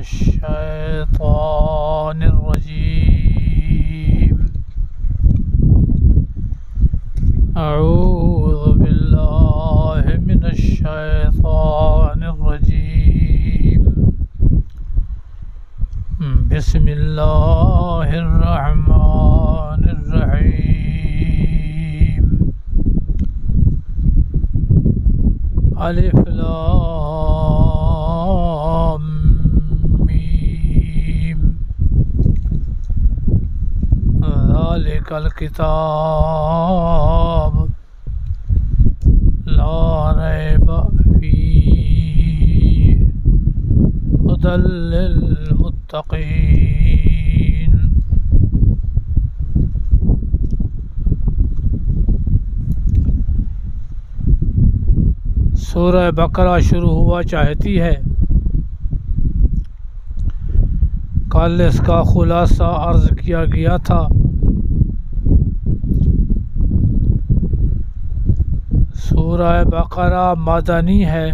मिनश्शैतानिर्रजीम। अऊज़ु बिल्लाहि मिनश्शैतानिर्रजीम। बिस्मिल्लाहिर्रहमानिर्रहीम। अलिफ लाम मीम। ज़ालिकल किताब ला रैब फीह हुदल लिल मुत्तक़ीन। सूरह बकरा शुरू हुआ चाहती है। कल इसका खुलासा अर्ज़ किया गया था। सूरह बकरा मदनी है।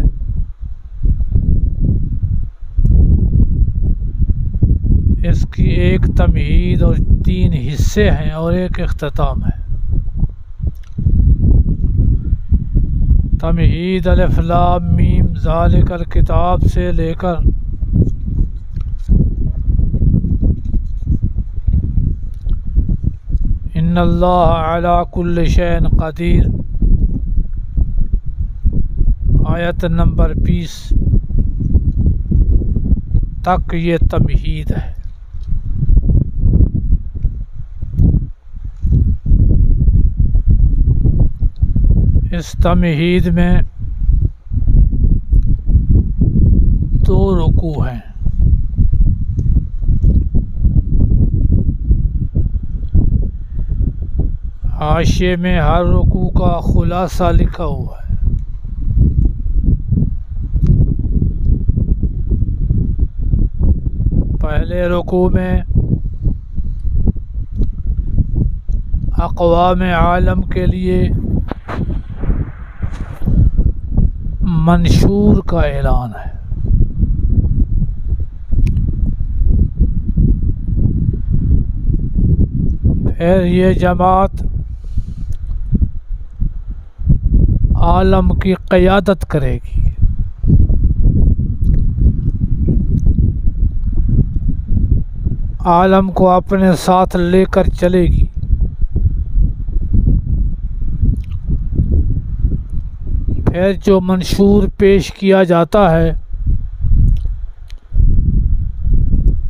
इसकी एक तमहीद और 3 हिस्से हैं और एक इख्तिताम है। तमहीद अलिफ लाम मीम ज़ालिकल किताब से लेकर इन्नल्लाह अला कुल्लि शैइन क़दीर आयत नंबर 20 तक ये तमहीद है। इस तमहीद में 2 रुकू हैं। हाशिए में हर रुकू का खुलासा लिखा हुआ है। पहले रुकू में अक़वाम आलम के लिए मंशूर का ऐलान है। फिर ये जमात आलम की क़यादत करेगी। आलम को अपने साथ लेकर चलेगी। फिर जो मंशूर पेश किया जाता है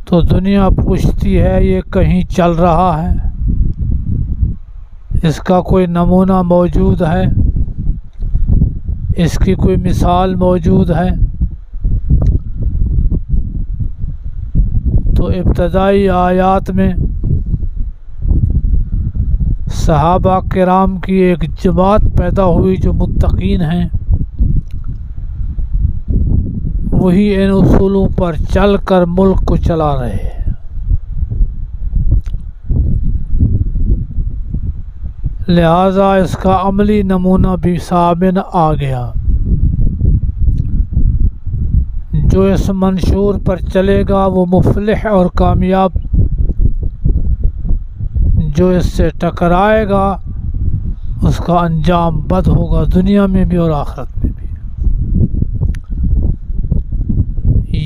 तो दुनिया पूछती है ये कहीं चल रहा है, इसका कोई नमूना मौजूद है, इसकी कोई मिसाल मौजूद है। तो इब्तदाई आयात में सहाबा किराम की एक जमात पैदा हुई जो मुत्तकीन हैं। वही इन उसूलों पर चल कर मुल्क को चला रहे हैं। लिहाजा इसका अमली नमूना भी सामने आ गया। जो इस मंशूर पर चलेगा वो मुफलिह और कामयाब, जो इससे टकराएगा उसका अंजाम बद होगा, दुनिया में भी और आखिरत में भी।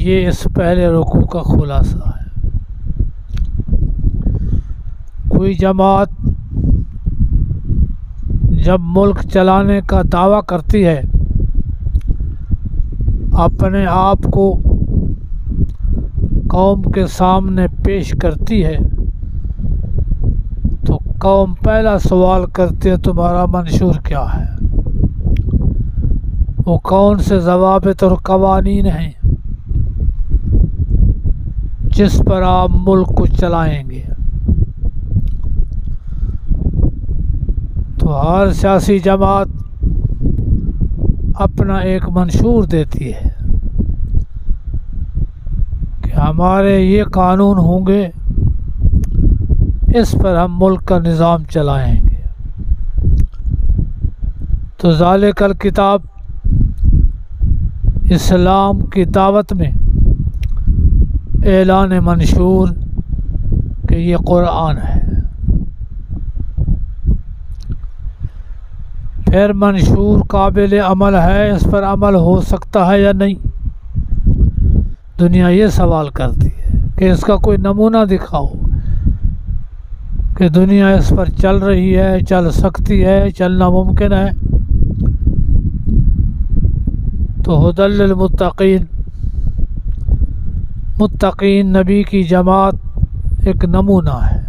ये इस पहले रुकू का खुलासा है। कोई जमात जब मुल्क चलाने का दावा करती है, अपने आप को कौम के सामने पेश करती है, तो कौम पहला सवाल करती है तुम्हारा मंशूर क्या है। वो कौन से ज़वाबित और कवानीन हैं जिस पर आप मुल्क को चलाएंगे। तो हर सियासी जमात अपना एक मंशूर देती है कि हमारे ये कानून होंगे, इस पर हम मुल्क का निज़ाम चलाएंगे। तो ज़ालिकल किताब इस्लाम की दावत में ऐलान मंशूर कि ये कुरान है। फिर मंशूर काबिल अमल है, इस पर अमल हो सकता है या नहीं। दुनिया ये सवाल करती है कि इसका कोई नमूना दिखाओ कि दुनिया इस पर चल रही है, चल सकती है, चलना मुमकिन है। तो हुदल लिल मुत्तकीन, मुत्तकीन नबी की जमात एक नमूना है।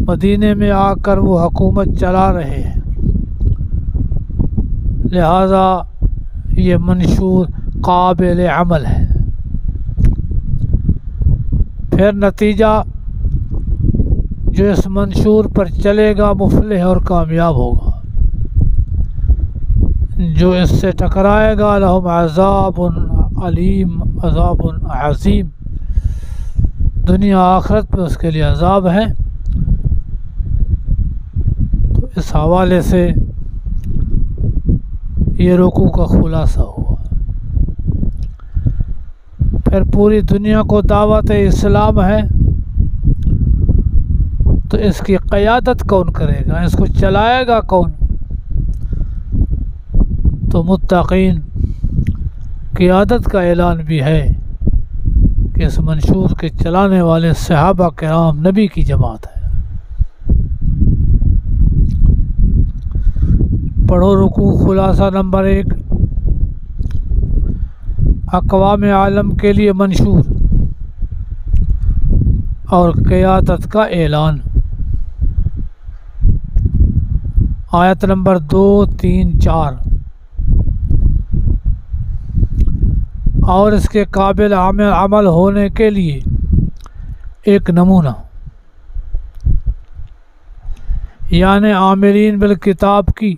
मदीने में आकर वो हुकूमत चला रहे हैं, लिहाजा ये मंशूर काबिल अमल है। फिर नतीजा जो इस मंशूर पर चलेगा मुफलिह और कामयाब होगा, जो इससे टकराएगा लहुम अज़ाबुन अलीम अज़ाबुन अज़ीम, दुनिया आखिरत में उसके लिए अज़ाब है। तो इस हवाले से ये रुकू का खुलासा हुआ। फिर पूरी दुनिया को दावत इस्लाम है, तो इसकी क़यादत कौन करेगा, इसको चलाएगा कौन। तो मुत्तकीन क़यादत का ऐलान भी है कि इस मंशूर के चलाने वाले सहाबा किराम नबी की जमात है। पढ़ो रुकू खुलासा नंबर 1, अक़वाम आलम के लिए मंशूर और क़यादत का ऐलान। आयत नंबर 2, 3, 4। और इसके काबिल अमल होने के लिए एक नमूना, यानी आमिरीन बिल किताब की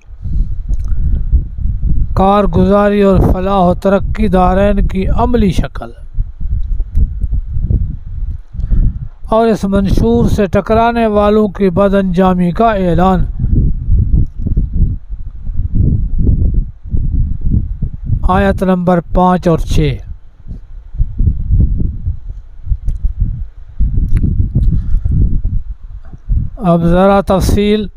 कारगुजारी और फलाह व तरक्की दारैन की अमली शक्ल, और इस मंशूर से टकराने वालों की बदअंजामी का ऐलान। आयत नंबर 5 और 6। अब ज़रा तफसील।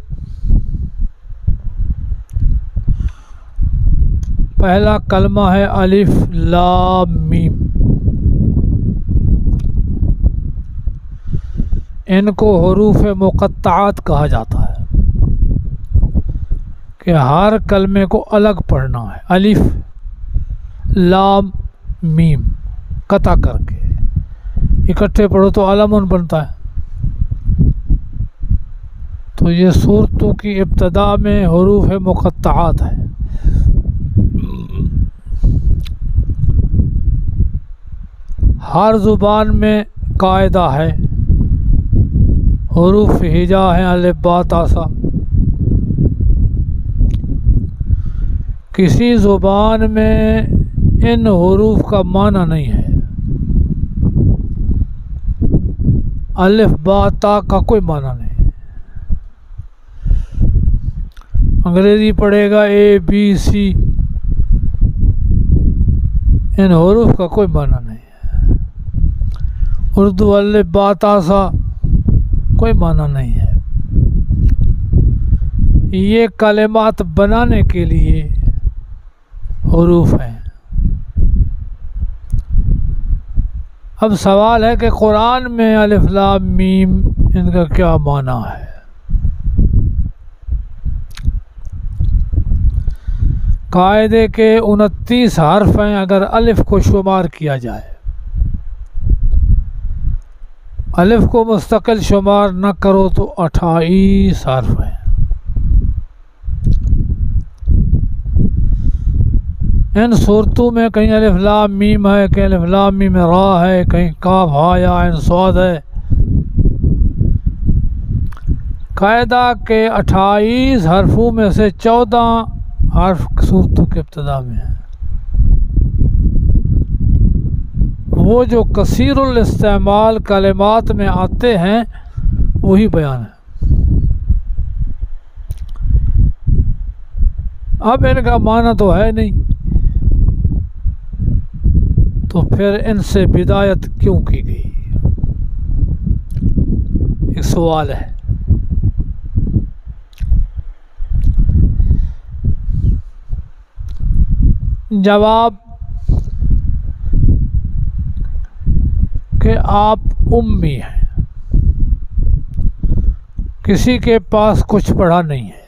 पहला कलमा है अलिफ लाम मीम। इनको हुरूफ मुक़त्तआत कहा जाता है कि हर कलमे को अलग पढ़ना है। अलिफ लाम मीम कता करके, इकट्ठे पढ़ो तो अलमुन बनता है। तो ये सूरतों की इब्तदा में हुरूफ मुक़त्तआत है। हर ज़ुबान में कायदा है, हुरूफ हिजा हैं अलिफ बा ता सा। किसी ज़ुबान में इन हुरूफ का माना नहीं है। अलिफ बा ता का कोई माना नहीं। अंग्रेज़ी पढ़ेगा ए बी सी, इन हुरूफ का कोई माना नहीं है। उर्दू अलिफ बा ता सा कोई माना नहीं है। ये कलिमात बनाने के लिए हुरूफ हैं। अब सवाल है कि कुरान में अलिफ लाम मीम इनका क्या माना है। कायदे के 29 हर्फ हैं। अगर अलिफ को शुमार किया जाए, अलिफ को मुस्तकिल शुमार न करो तो 28 हर्फ हैं। इन सूरतों में कहीं अलिफ लाम मीम है, कहीं अलिफ लाम मीम रा है, कहीं काफ हा या इन स्वाद है। कायदा के 28 हर्फों में से 14 हर्फ सूरतों के इब्तिदा में है। वो जो कसीरुल इस्तेमाल कलिमात में आते हैं वही बयान है। अब इनका माना तो है नहीं, तो फिर इनसे बिदायत क्यों की गई? एक सवाल है। जवाब कि आप उम्मी हैं, किसी के पास कुछ पढ़ा नहीं है,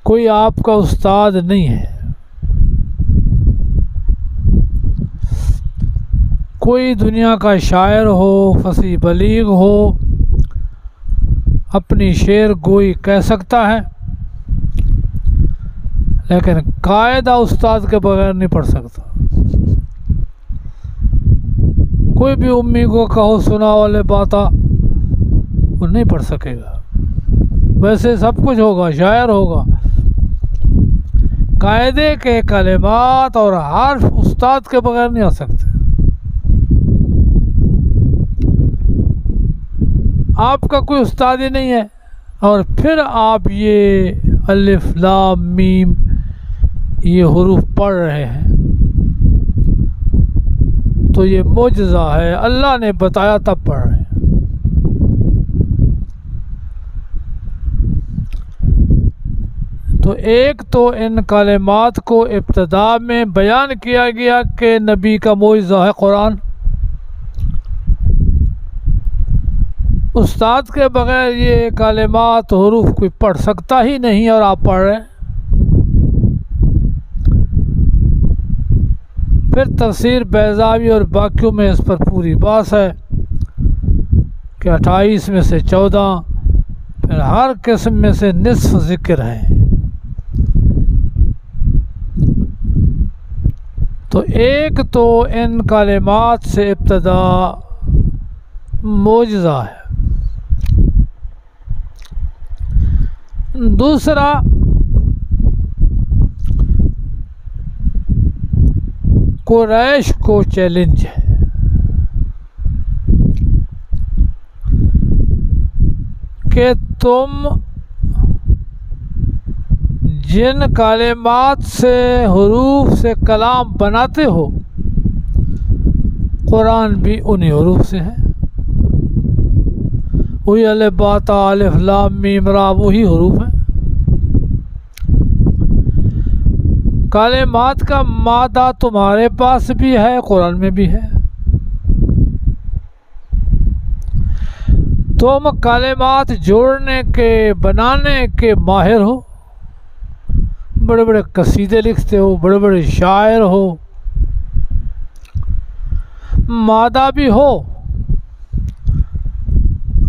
कोई आपका उस्ताद नहीं है, कोई दुनिया का शायर हो, फसी बलीग हो, अपनी शेर गोई कह सकता है, लेकिन कायदा उस्ताद के बगैर नहीं पढ़ सकता। कोई भी उम्मी को कहो सुना वाले बाता, वो नहीं पढ़ सकेगा। वैसे सब कुछ होगा, शायर होगा, कायदे के कलिमात और हर्फ उस्ताद के बगैर नहीं आ सकते। आपका कोई उस्ताद ही नहीं है और फिर आप ये अलिफ लाम मीम ये हुरूफ पढ़ रहे हैं, तो ये मोजज़ा है, अल्लाह ने बताया तब पढ़ रहे हैं। तो एक तो इन कलिमात को इब्तिदा में बयान किया गया कि नबी का मोजज़ा है कुरान। उस्ताद के बगैर ये कलिमात हुरूफ कोई पढ़ सकता ही नहीं और आप पढ़ रहे हैं। फिर तफसीर बैज़ावी और बाकियों में इस पर पूरी बात है कि 28 में से 14, फिर हर किस्म में से निस्फ ज़िक्र है। तो एक तो इन कलिमात से इब्तिदा मोजज़ा है, दूसरा कुरैश को चैलेंज है कि तुम जिन कलिमात से हुरूफ से कलाम बनाते हो, कुरान भी उन्हीं हुरूफ से है। वही अलिफ बा ता अलिफ लाम मीम रा वही हुरूफ है। कलिमात का मादा तुम्हारे पास भी है, कुरान में भी है। तुम कलिमात जोड़ने के बनाने के माहिर हो, बड़े बड़े कसीदे लिखते हो, बड़े बड़े शायर हो, मादा भी हो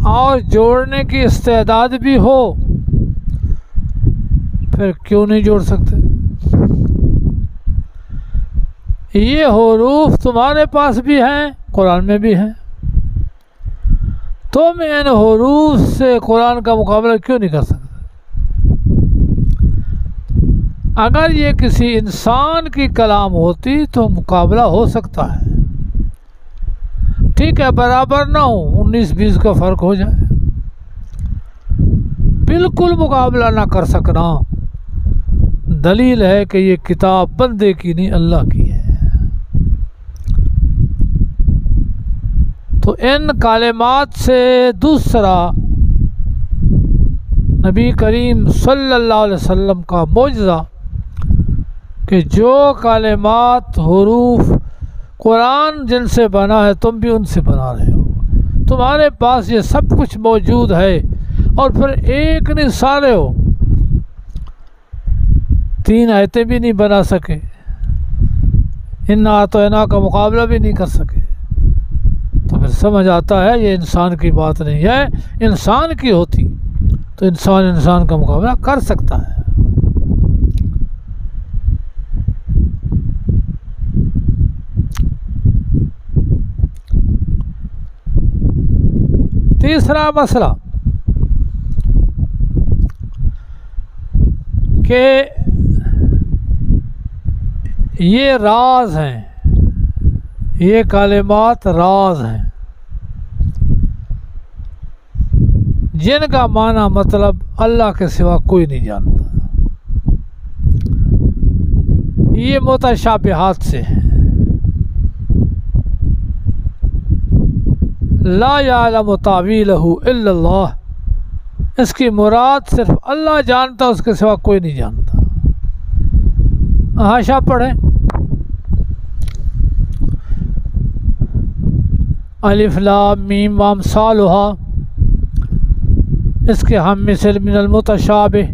और जोड़ने की इस्तेदाद भी हो, फिर क्यों नहीं जोड़ सकते? ये हुरूफ तुम्हारे पास भी हैं, कुरान में भी हैं। तुम इन हुरूफ से कुरान का मुकाबला क्यों नहीं कर सकते? अगर ये किसी इंसान की कलाम होती तो मुकाबला हो सकता है, ठीक है, बराबर ना हो, 19-20 का फ़र्क हो जाए। बिल्कुल मुकाबला ना कर सकना दलील है कि ये किताब बंदे की नहीं अल्लाह की है। तो इन कलिमात से दूसरा नबी करीम सल्लल्लाहु अलैहि वसल्लम का मोजज़ा कि जो कलिमात हुरूफ कुरान जिनसे बना है तुम भी उनसे बना रहे हो, तुम्हारे पास ये सब कुछ मौजूद है और फिर एक नहीं सारे हो। 3 आयतें भी नहीं बना सके, इन्ना तो इन्ना का मुकाबला भी नहीं कर सके, तो फिर समझ आता है ये इंसान की बात नहीं है। इंसान की होती तो इंसान का मुकाबला कर सकता है। तीसरा मसला कि ये राज हैं, ये कलिमात राज हैं जिनका माना मतलब अल्लाह के सिवा कोई नहीं जानता। ये मुतशाबिहात से है, ला यालमु तावीलहु इल्लल्लाह, इसकी मुराद सिर्फ अल्लाह जानता, उसके सिवा कोई नहीं जानता। हाशा पढ़ें। अलिफ लाम मीम वाम सालुहा, इसके हम मिसल मिनल मुतशाबिह,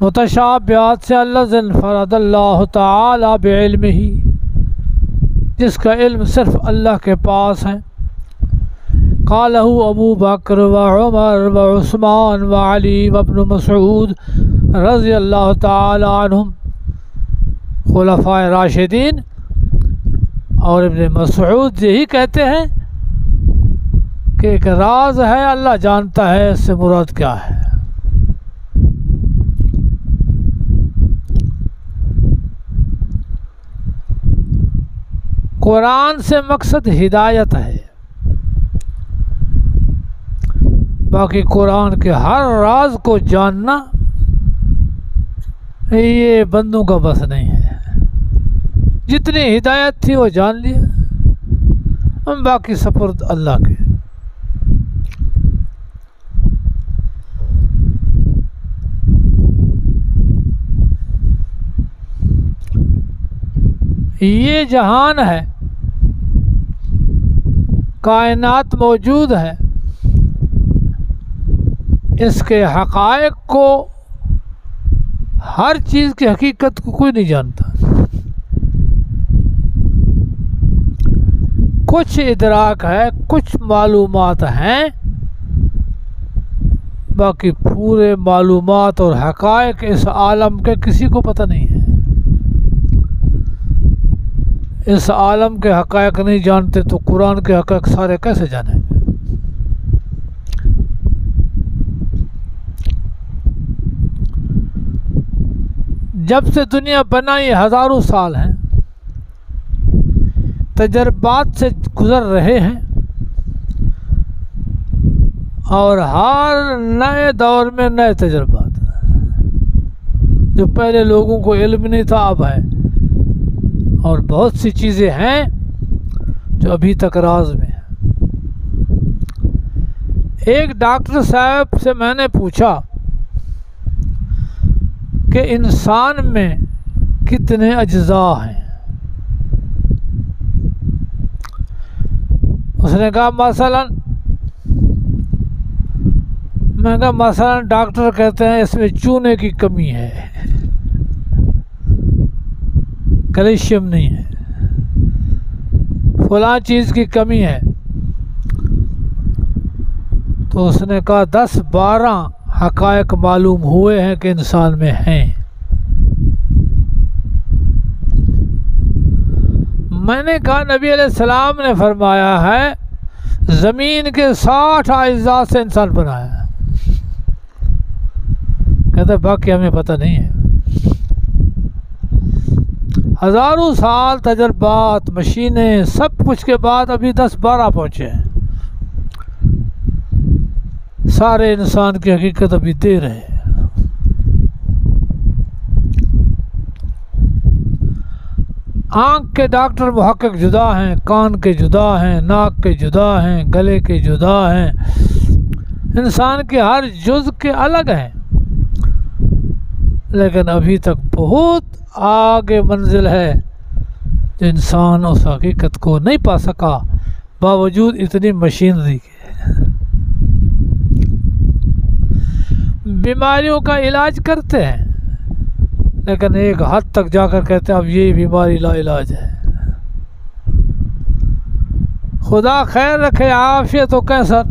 मुतशाबिहात से अल्लज़िन फ़रदल्लाहु तआला बिइल्मिही, जिसका इल्म सिर्फ अल्लाह के पास है। क़ालहु अबू बकर व उमर व उस्मान व अली व इब्न मसऊद रज़ियल्लाहु तआला अन्हुम, खुलफ़ाए राशिदीन और इब्न मसऊद यही कहते हैं कि एक राज है, अल्लाह जानता है, इससे मुराद क्या है। कुरान से मकसद हिदायत है, बाकी कुरान के हर राज को जानना ये बंदों का बस नहीं है। जितनी हिदायत थी वो जान लिया, हम बाकी सपुर्द अल्लाह के। ये जहान है, कायनात मौजूद है, इसके हक़ाइक़ को, हर चीज़ की हकीकत को कोई नहीं जानता। कुछ इदराक है, कुछ मालूमात हैं, बाकी पूरे मालूमात और हक़ाइक़ इस आलम के किसी को पता नहीं है। इस आलम के हक़ाइक़ नहीं जानते तो कुरान के हक़ाइक़ सारे कैसे जानेंगे। जब से दुनिया बनाई हज़ारों साल हैं, तजर्बात से गुज़र रहे हैं और हर नए दौर में नए तजर्बात। जो पहले लोगों को इल्म नहीं था अब है, और बहुत सी चीज़ें हैं जो अभी तक राज में है। एक डॉक्टर साहब से मैंने पूछा कि इंसान में कितने अज्जा हैं। उसने कहा मसलन, मैं कहा मसलन डॉक्टर कहते हैं इसमें चूने की कमी है, कैल्शियम नहीं है, फलां चीज़ की कमी है। तो उसने कहा 10-12 हक़ाइक़ मालूम हुए हैं कि इंसान में हैं। मैंने कहा नबी अलैहिस्सलाम ने फरमाया है ज़मीन के 60 अज़्ज़ा से इंसान बनाया है। कहते बाकी हमें पता नहीं है। हज़ारों साल तजर्बात, मशीनें, सब कुछ के बाद अभी 10-12 पहुँचे हैं। सारे इंसान की हकीकत अभी दे रहे हैं। आँख के डॉक्टर मुहक्किक जुदा हैं, कान के जुदा हैं, नाक के जुदा हैं, गले के जुदा हैं, इंसान के हर जुज़ के अलग हैं। लेकिन अभी तक बहुत आगे मंजिल है जो इंसान उस हकीकत को नहीं पा सका, बावजूद इतनी मशीनरी के। बीमारियों का इलाज करते हैं, लेकिन एक हद तक जाकर कहते हैं अब ये बीमारी ला इलाज है। खुदा खैर रखे, आफियत हो कैंसर।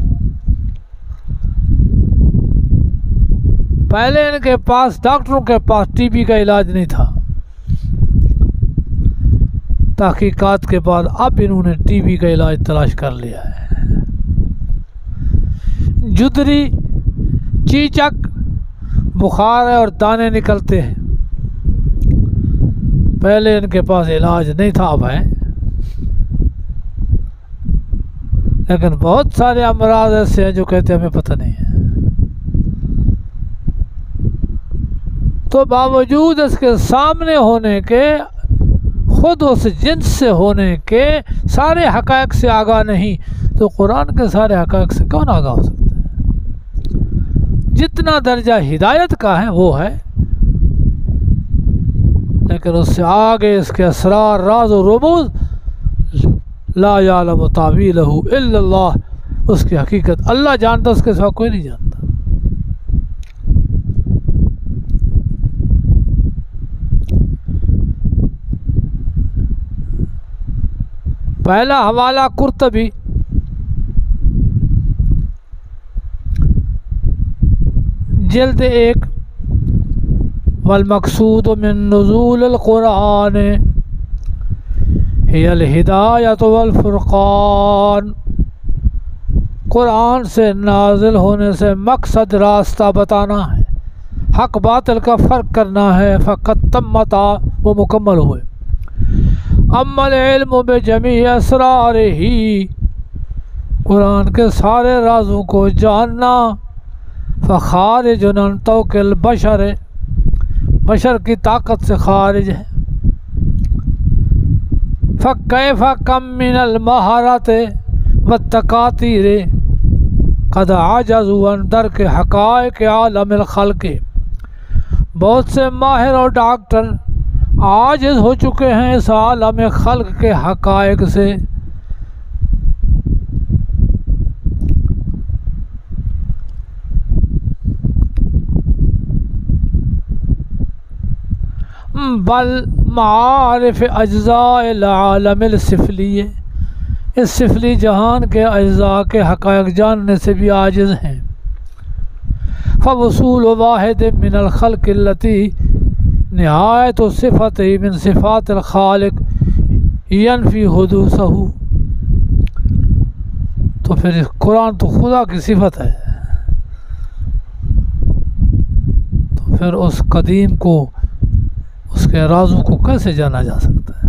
पहले इनके पास, डॉक्टरों के पास टीबी का इलाज नहीं था। तहकीकात के बाद अब इन्होंने टीबी का इलाज तलाश कर लिया है। जुदरी, चीचक, बुखार है और दाने निकलते हैं। पहले इनके पास इलाज नहीं था, अब है। लेकिन बहुत सारे अमराज ऐसे हैं जो कहते हैं हमें पता नहीं है। तो बावजूद इसके सामने होने के खुद उस जिन्स से होने के सारे हक़ाइक़ से आगाह नहीं, तो कुरान के सारे हक़ाइक़ से कौन आगाह हो सकता है? जितना दर्जा हिदायत का है वो है, लेकिन उससे आगे इसके असरार, राज और रुमूज़ ला यालमु तावीलहु इल्लल्लाह, उसकी हकीकत अल्लाह जानता, उसके सिवा कोई नहीं जानता। पहला हवाला कुर्तबी, जिल्द 1, वल मक़सूद मिन नुज़ूलिल क़ुरआन हियल हिदायत वल फ़ुरक़ान। कुरान से नाजिल होने से मकसद रास्ता बताना है, हक बातिल का फ़र्क करना है। फ़क़त तम्मता, वो मुकम्मल हुए। अम्मल इल्मु बिजमी असरारिही, कुरान के सारे राज़ों को जानना। फ़ख़ारिजुन अन तौक़िल बशर, बशर की ताकत से खारिज है। फ़कैफ़ कम मिनल महारत व तकातीर क़द आजज़ू अन दर्क हक़ाइक़ आलमिल ख़ल्क़, बहुत से माहिर और डॉक्टर आजिज़ हो चुके हैं इस आलम खल्क़ के हक़ाइक़ से। बल मारिफ़ अज्ज़ाइल आलमिल सिफ़ली, इस सिफ़ली जहान के अज्ज़ा के हक़ाइक़ जानने से भी आजिज़ हैं। फ़वसूल वाहिद मिनल ख़ल्क़ लती निहायत सिफ़त ही मिन सिफ़ातिल ख़ालिक़ यनफ़ी हुदूसहू, तो फिर कुरान तो खुदा की सिफ़त है, तो फिर उस कदीम को, उसके राज़ों को कैसे जाना जा सकता है?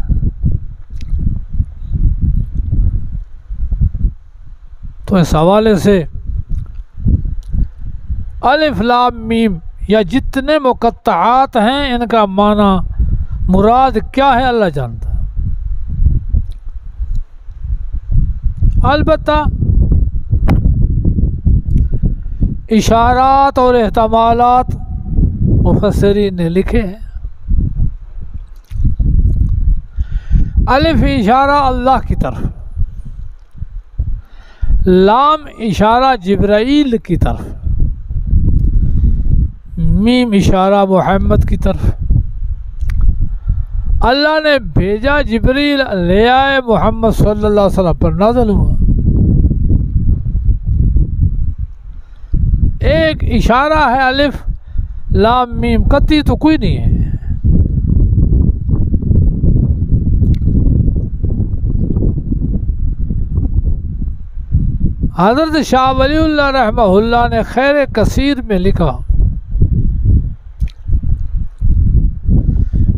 तो इस हवाले से अलिफ लाम मीम या जितने मुक़त्तआत हैं, इनका माना मुराद क्या है अल्लाह जानता है। अलबत्ता इशारात और एहतमालात मुफस्सिरीन ने लिखे हैं। अलिफ इशारा अल्लाह की तरफ, लाम इशारा जिब्राईल की तरफ, मीम इशारा मोहम्मद की तरफ। अल्लाह ने भेजा, जिब्रील ले आए, मोहम्मद सल्लल्लाहु अलैहि वसल्लम पर नाज़िल हुआ। एक इशारा है अलिफ लाम मीम, कती तो कोई नहीं है। हज़रत शाह वलीउल्लाह रहमहुल्लाह ने खैर कसीर में लिखा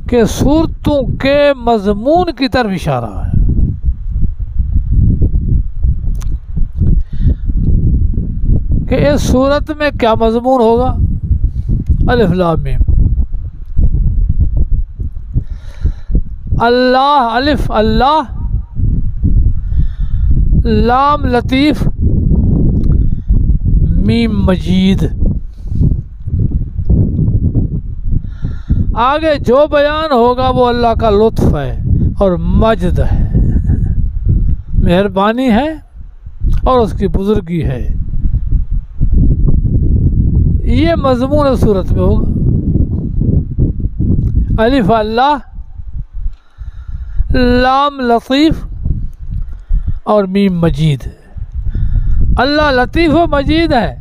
कि सूरतों के मज़मून की तरफ इशारा है। कि इस सूरत में क्या मज़मून होगा? अलिफ लाम मीम। अल्लाह, अलिफ अल्लाह, लाम लतीफ़, मीम मजीद। आगे जो बयान होगा वो अल्लाह का लुत्फ़ है और मजद है, मेहरबानी है और उसकी बुज़ुर्गी है। ये मज़मून सूरत में होगा। अलिफ अल्लाह, लाम लतीफ़ और मीम मजीद। अल्लाह लतीफ़ व मजीद है,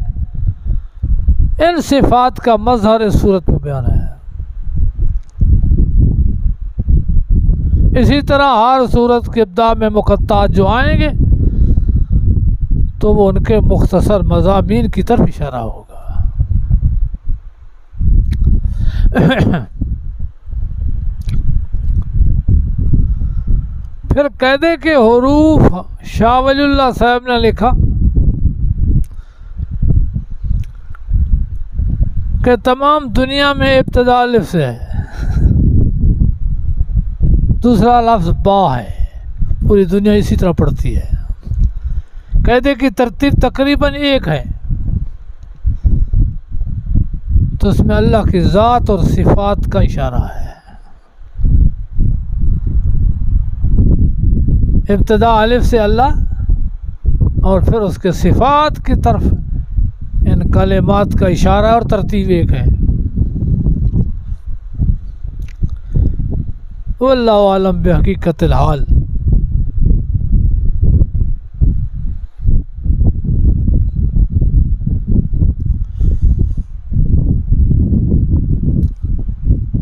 इन सिफ़ात का मज़हर इस सूरत में बयान है। इसी तरह हर सूरत के इब्दा में मुक़त्तात जो आएंगे तो वो उनके मुख्तसर मज़ामीन की तरफ इशारा होगा। फिर क़ैदे के हुरूफ शाह वलीउल्लाह साहब ने लिखा कि तमाम दुनिया में इब्तिदा अलिफ से है। दूसरा लफ्ज़ बा है, पूरी दुनिया इसी तरह पढ़ती है। कहते कि तरतीब तकरीबन एक है, तो उसमें अल्लाह की ज़ात और सिफ़ात का इशारा है। इब्तिदा अलिफ से अल्लाह और फिर उसके सिफ़ात की तरफ इन कलिमात का इशारा और तरतीब एक है। वल्लाहु आलम बिहकीकतिल हाल।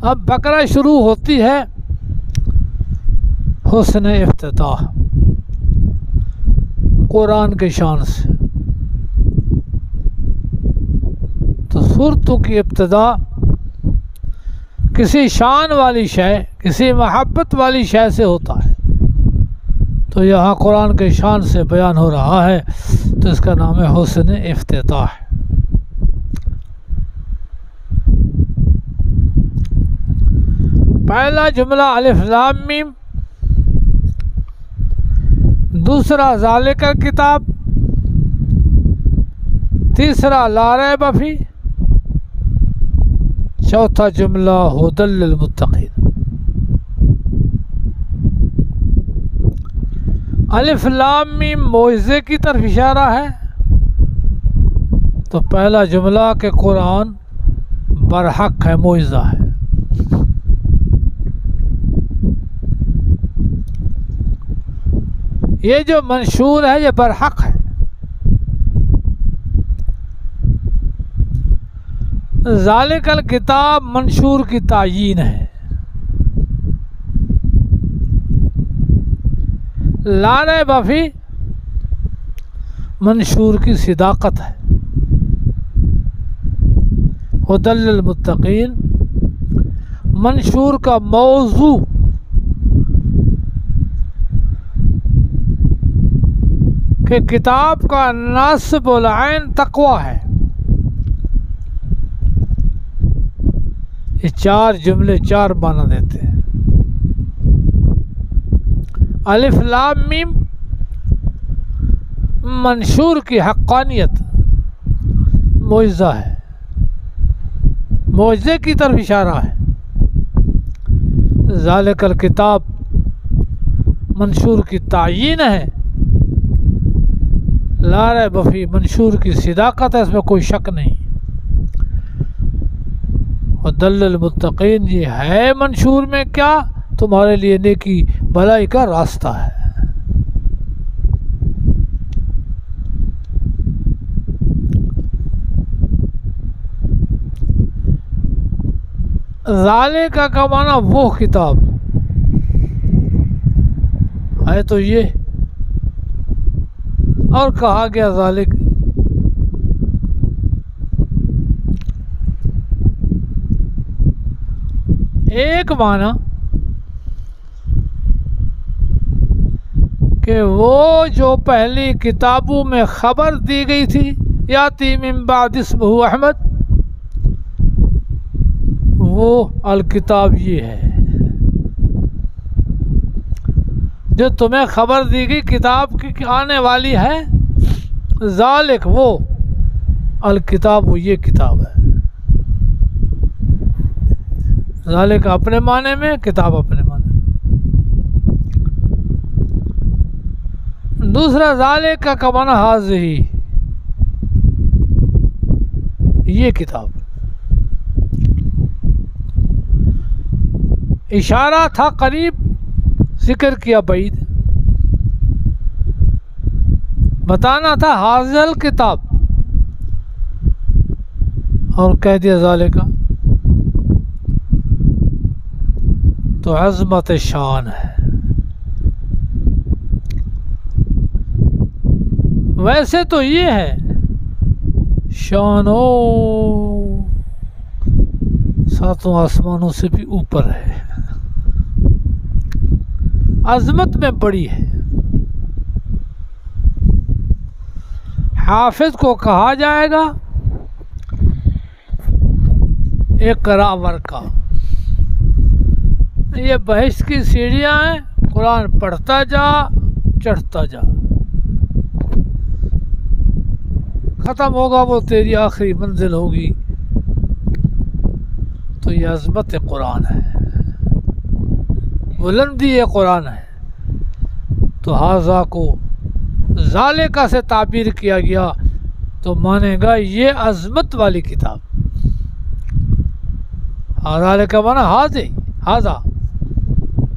अब बकरा शुरू होती है हुस्न इफ्तिताह, कुरान के शान से। तो सूरतों की इब्तिदा किसी शान वाली शय, किसी महब्बत वाली शय से होता है। तो यहाँ कुरान के शान से बयान हो रहा है, तो इसका नाम है हुस्न इफ्तिताह। पहला जुमला अलिफ लाम मीम, दूसरा ज़ालिकल किताब, तीसरा ला रैब फी, चौथा जुमला हुदल लिल मुत्तकीन। अलिफ लाम मीम मौइज़े की तरफ इशारा है। तो पहला जुमला के कुरान बरहक है, मौइज़ा है। ये जो मंशूर है ये बरहक है। ज़ालिकल किताब मंशूर की तायीन है। ला रैब फी मंशूर की सिदाकत है। हुदल लिल मुत्तकीन मंशूर का मौजू कि किताब का नास्ब वल ऐन तक़वा है। ये चार जुमले चार माना देते हैं। अलिफ लाम मीम मंशूर की हक़ानियत मौइज़ा है, मौइज़े की तरफ इशारा है। ज़ालिकल किताब मंशूर की तायीन है। ला रैब फी मंशूर की सिदाकत है, इसमें कोई शक नहीं। हुदल लिल मुत्तकीन ये है मंशूर में क्या, तुम्हारे लिए नेकी भलाई का रास्ता है। ज़ालिका का माना वो किताब है, तो ये और कहा गया ज़ालिक। एक माना कि वो जो पहली किताबों में ख़बर दी गई थी, याती मिन बाद इस्मुहु अहमद, वो अल किताब ये है जो तुम्हें ख़बर दी गई किताब की आने वाली है। ज़ालिक वो अल किताब वो ये किताब है। ज़ालिक अपने माने में, किताब अपने माने में। दूसरा ज़ालिक का माना हाज़िही ये किताब। इशारा था करीब, जिक्र किया बईद, बताना था हाज़िल किताब, और कह दिया ज़ालिका, तो अज़मत शान है। वैसे तो ये है शानो सातों आसमानों से भी ऊपर है, अज़मत में बड़ी है। हाफिज को कहा जाएगा इक़रा वर्का, ये बहिश्त की सीढ़ियाँ हैं, कुरान पढ़ता जा, चढ़ता जा, ख़त्म होगा वो तेरी आखिरी मंजिल होगी। तो ये अज़मत कुरान है, बुलंदी ये कुरान है। तो हाजा को ज़ालिका से ताबीर किया गया तो मानेगा ये अज़मत वाली किताब। ज़ालिका माना हाजा,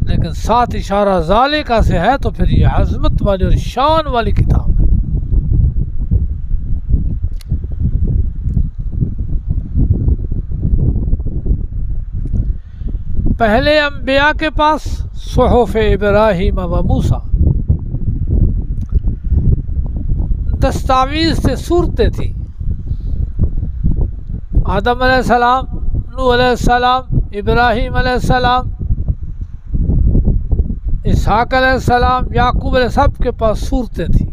लेकिन साथ इशारा ज़ालिका से है तो फिर ये अज़मत वाली और शान वाली किताब है। पहले अंबिया के पास सुहुफ़ इब्राहीम व मूसा दस्तावेज़ से सूरतें थी। आदम अलैहिस्सलाम, नूह अलैहिस्सलाम, इब्राहीम अलैहिस्सलाम, इसहाक अलैहिस्सलाम, याकूब अलैहिस्सलाम, सब के पास सूरतें थी।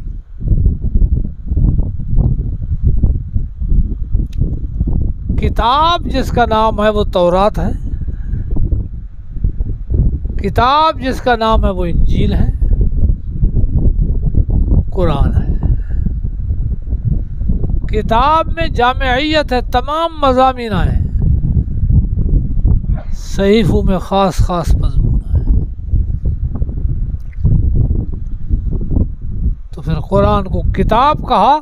किताब जिसका नाम है वो तौरात है, किताब जिसका नाम है वो इंजील है, कुरान है। किताब में जामियत है, तमाम मज़ामीन हैं, सहीफ़ों में ख़ास ख़ास मज़मून है। तो फिर कुरान को किताब कहा,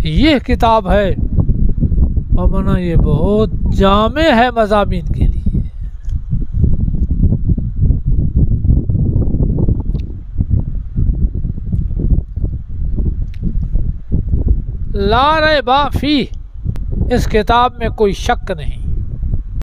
ये किताब है मना ये बहुत जामे है मज़ामीन के लिए। ला रैबा फी, इस किताब में कोई शक नहीं।